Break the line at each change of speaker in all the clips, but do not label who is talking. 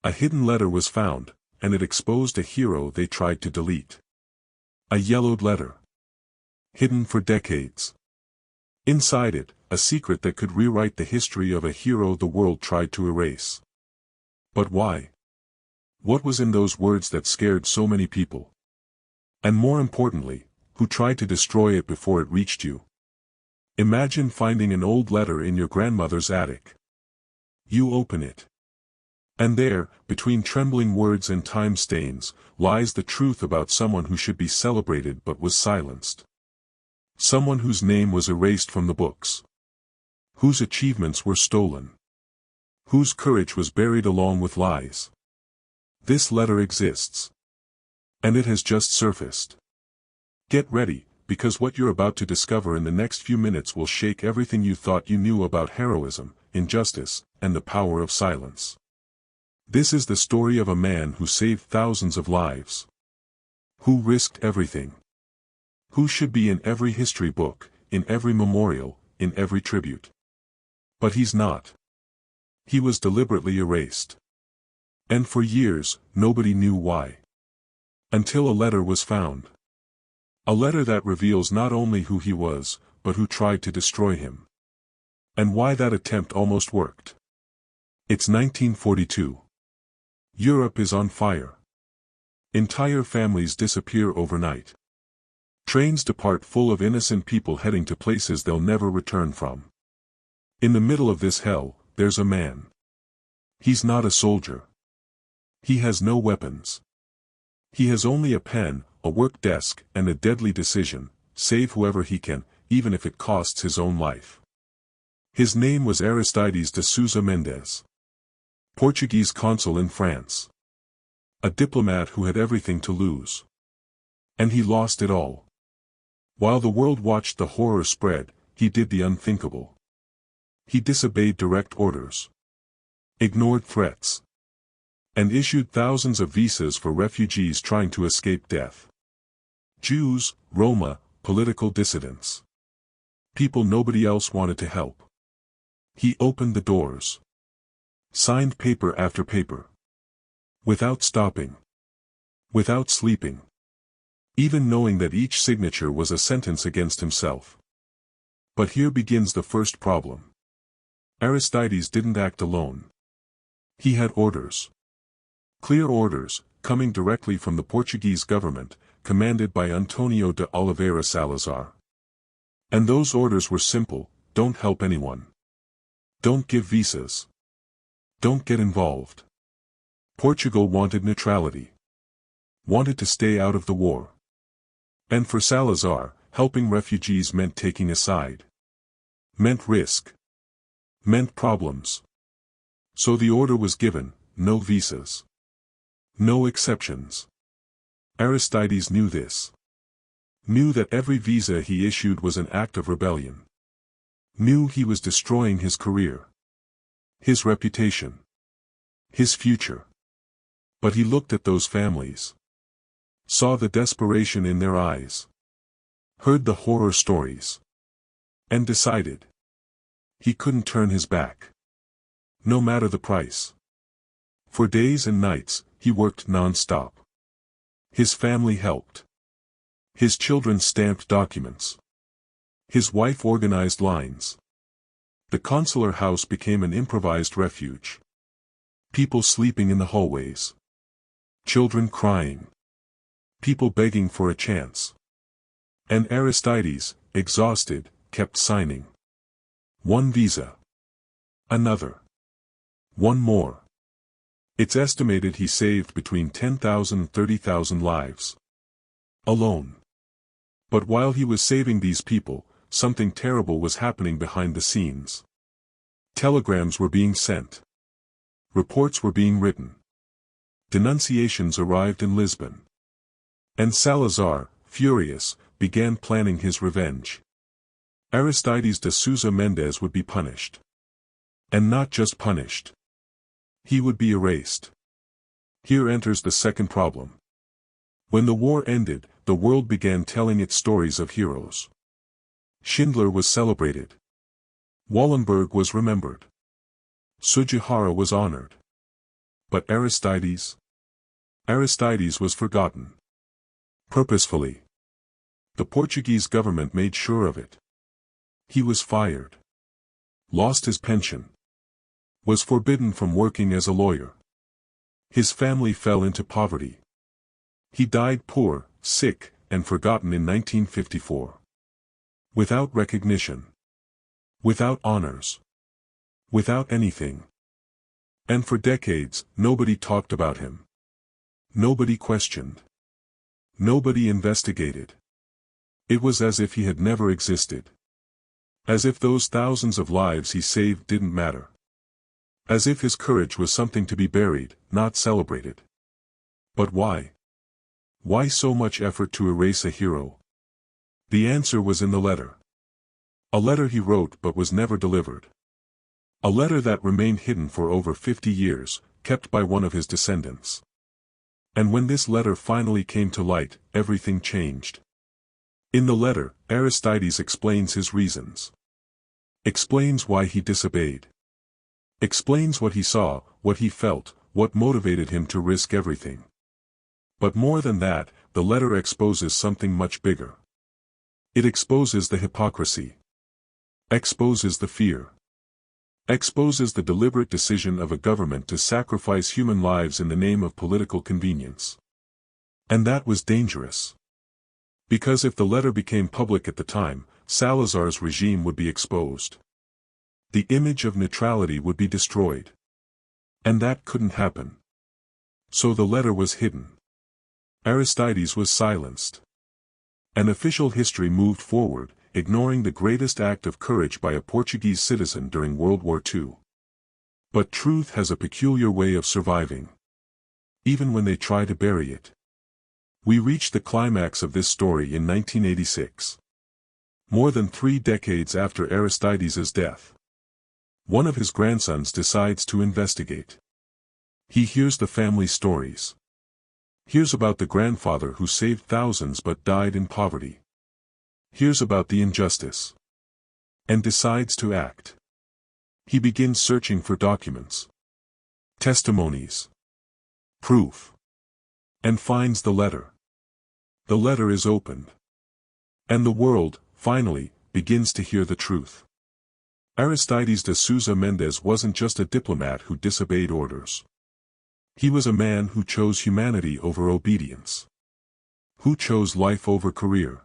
A hidden letter was found, and it exposed a hero they tried to delete. A yellowed letter. Hidden for decades. Inside it, a secret that could rewrite the history of a hero the world tried to erase. But why? What was in those words that scared so many people? And more importantly, who tried to destroy it before it reached you? Imagine finding an old letter in your grandmother's attic. You open it. And there, between trembling words and time stains, lies the truth about someone who should be celebrated but was silenced. Someone whose name was erased from the books. Whose achievements were stolen. Whose courage was buried along with lies. This letter exists. And it has just surfaced. Get ready, because what you're about to discover in the next few minutes will shake everything you thought you knew about heroism, injustice, and the power of silence. This is the story of a man who saved thousands of lives. Who risked everything. Who should be in every history book, in every memorial, in every tribute. But he's not. He was deliberately erased. And for years, nobody knew why. Until a letter was found. A letter that reveals not only who he was, but who tried to destroy him. And why that attempt almost worked. It's 1942. Europe is on fire. Entire families disappear overnight. Trains depart full of innocent people heading to places they'll never return from. In the middle of this hell, there's a man. He's not a soldier. He has no weapons. He has only a pen, a work desk, and a deadly decision: save whoever he can, even if it costs his own life. His name was Aristides de Sousa Mendes. Portuguese consul in France. A diplomat who had everything to lose. And he lost it all. While the world watched the horror spread, he did the unthinkable. He disobeyed direct orders. Ignored threats. And issued thousands of visas for refugees trying to escape death. Jews, Roma, political dissidents. People nobody else wanted to help. He opened the doors. Signed paper after paper. Without stopping. Without sleeping. Even knowing that each signature was a sentence against himself. But here begins the first problem. Aristides didn't act alone. He had orders. Clear orders, coming directly from the Portuguese government, commanded by Antonio de Oliveira Salazar. And those orders were simple: don't help anyone. Don't give visas. Don't get involved. Portugal wanted neutrality. Wanted to stay out of the war. And for Salazar, helping refugees meant taking a side. Meant risk. Meant problems. So the order was given: no visas. No exceptions. Aristides knew this. Knew that every visa he issued was an act of rebellion. Knew he was destroying his career. His reputation. His future. But he looked at those families. Saw the desperation in their eyes. Heard the horror stories. And decided. He couldn't turn his back. No matter the price. For days and nights, he worked non-stop. His family helped. His children stamped documents. His wife organized lines. The consular house became an improvised refuge. People sleeping in the hallways. Children crying. People begging for a chance. And Aristides, exhausted, kept signing. One visa. Another. One more. It's estimated he saved between 10,000 and 30,000 lives. Alone. But while he was saving these people, something terrible was happening behind the scenes. Telegrams were being sent. Reports were being written. Denunciations arrived in Lisbon. And Salazar, furious, began planning his revenge. Aristides de Sousa Mendes would be punished. And not just punished. He would be erased. Here enters the second problem. When the war ended, the world began telling its stories of heroes. Schindler was celebrated. Wallenberg was remembered. Sugihara was honored. But Aristides? Aristides was forgotten. Purposefully. The Portuguese government made sure of it. He was fired. Lost his pension. Was forbidden from working as a lawyer. His family fell into poverty. He died poor, sick, and forgotten in 1954. Without recognition. Without honors. Without anything. And for decades, nobody talked about him. Nobody questioned. Nobody investigated. It was as if he had never existed. As if those thousands of lives he saved didn't matter. As if his courage was something to be buried, not celebrated. But why? Why so much effort to erase a hero? The answer was in the letter. A letter he wrote but was never delivered. A letter that remained hidden for over 50 years, kept by one of his descendants. And when this letter finally came to light, everything changed. In the letter, Aristides explains his reasons. Explains why he disobeyed. Explains what he saw, what he felt, what motivated him to risk everything. But more than that, the letter exposes something much bigger. It exposes the hypocrisy. Exposes the fear. Exposes the deliberate decision of a government to sacrifice human lives in the name of political convenience. And that was dangerous. Because if the letter became public at the time, Salazar's regime would be exposed. The image of neutrality would be destroyed. And that couldn't happen. So the letter was hidden. Aristides was silenced. And official history moved forward, ignoring the greatest act of courage by a Portuguese citizen during World War II. But truth has a peculiar way of surviving. Even when they try to bury it. We reach the climax of this story in 1986. More than 3 decades after Aristides' death. One of his grandsons decides to investigate. He hears the family stories. Hears about the grandfather who saved thousands but died in poverty. Hears about the injustice. And decides to act. He begins searching for documents. Testimonies. Proof. And finds the letter. The letter is opened. And the world, finally, begins to hear the truth. Aristides de Sousa Mendes wasn't just a diplomat who disobeyed orders. He was a man who chose humanity over obedience. Who chose life over career.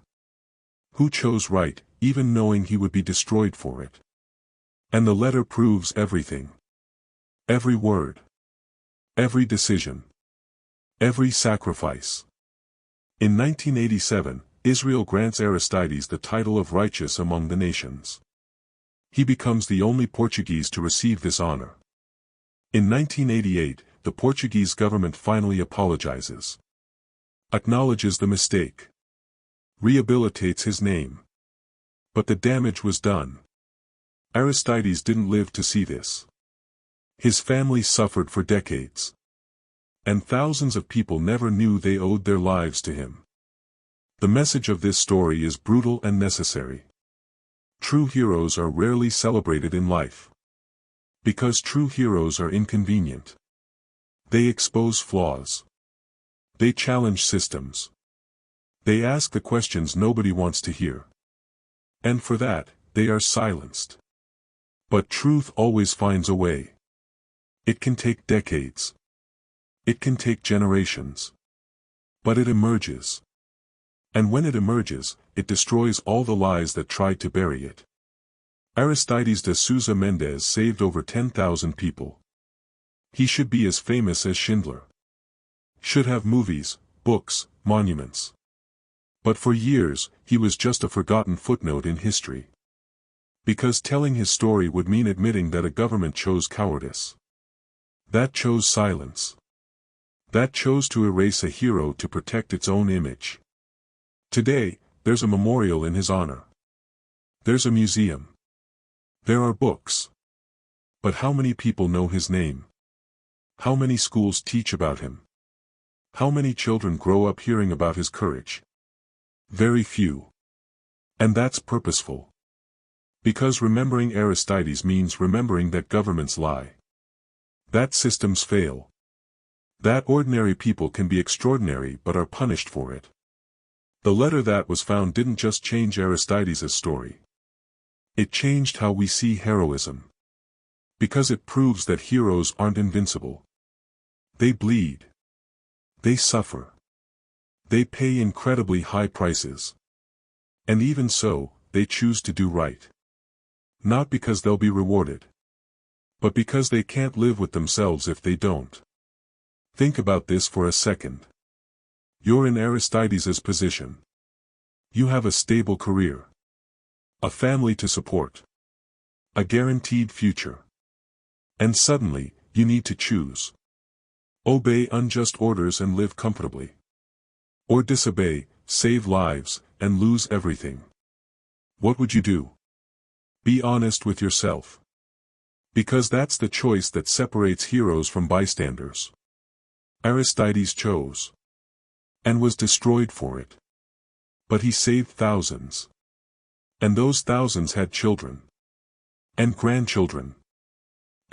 Who chose right, even knowing he would be destroyed for it. And the letter proves everything. Every word. Every decision. Every sacrifice. In 1987, Israel grants Aristides the title of righteous among the nations. He becomes the only Portuguese to receive this honor. In 1988, the Portuguese government finally apologizes. Acknowledges the mistake. Rehabilitates his name. But the damage was done. Aristides didn't live to see this. His family suffered for decades. And thousands of people never knew they owed their lives to him. The message of this story is brutal and necessary. True heroes are rarely celebrated in life. Because true heroes are inconvenient. They expose flaws. They challenge systems. They ask the questions nobody wants to hear. And for that, they are silenced. But truth always finds a way. It can take decades. It can take generations. But it emerges. And when it emerges, it destroys all the lies that tried to bury it. Aristides de Sousa Mendes saved over 10,000 people. He should be as famous as Schindler. Should have movies, books, monuments. But for years, he was just a forgotten footnote in history. Because telling his story would mean admitting that a government chose cowardice. That chose silence. That chose to erase a hero to protect its own image. Today, there's a memorial in his honor. There's a museum. There are books. But how many people know his name? How many schools teach about him? How many children grow up hearing about his courage? Very few. And that's purposeful. Because remembering Aristides means remembering that governments lie. That systems fail. That ordinary people can be extraordinary but are punished for it. The letter that was found didn't just change Aristides' story. It changed how we see heroism. Because it proves that heroes aren't invincible. They bleed. They suffer. They pay incredibly high prices. And even so, they choose to do right. Not because they'll be rewarded. But because they can't live with themselves if they don't. Think about this for a second. You're in Aristides' position. You have a stable career. A family to support. A guaranteed future. And suddenly, you need to choose. Obey unjust orders and live comfortably. Or disobey, save lives, and lose everything. What would you do? Be honest with yourself. Because that's the choice that separates heroes from bystanders. Aristides chose. And was destroyed for it. But he saved thousands. And those thousands had children. And grandchildren.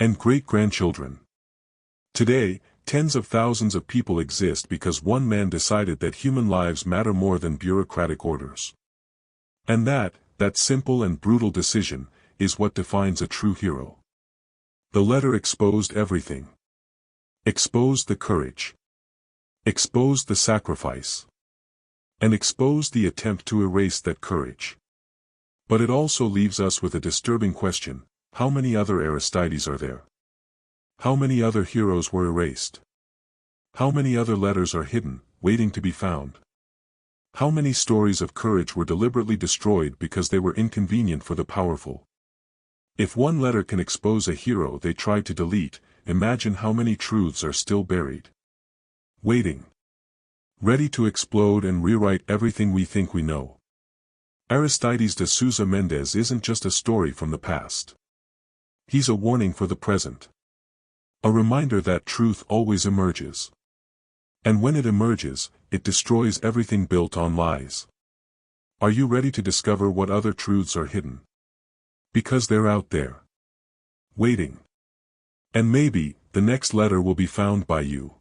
And great-grandchildren. Today, tens of thousands of people exist because one man decided that human lives matter more than bureaucratic orders. And that simple and brutal decision, is what defines a true hero. The letter exposed everything. Exposed the courage. Exposed the sacrifice. And exposed the attempt to erase that courage. But it also leaves us with a disturbing question: how many other Aristides are there? How many other heroes were erased? How many other letters are hidden, waiting to be found? How many stories of courage were deliberately destroyed because they were inconvenient for the powerful? If one letter can expose a hero they tried to delete, imagine how many truths are still buried. Waiting. Ready to explode and rewrite everything we think we know. Aristides de Sousa Mendes isn't just a story from the past. He's a warning for the present. A reminder that truth always emerges. And when it emerges, it destroys everything built on lies. Are you ready to discover what other truths are hidden? Because they're out there. Waiting. And maybe, the next letter will be found by you.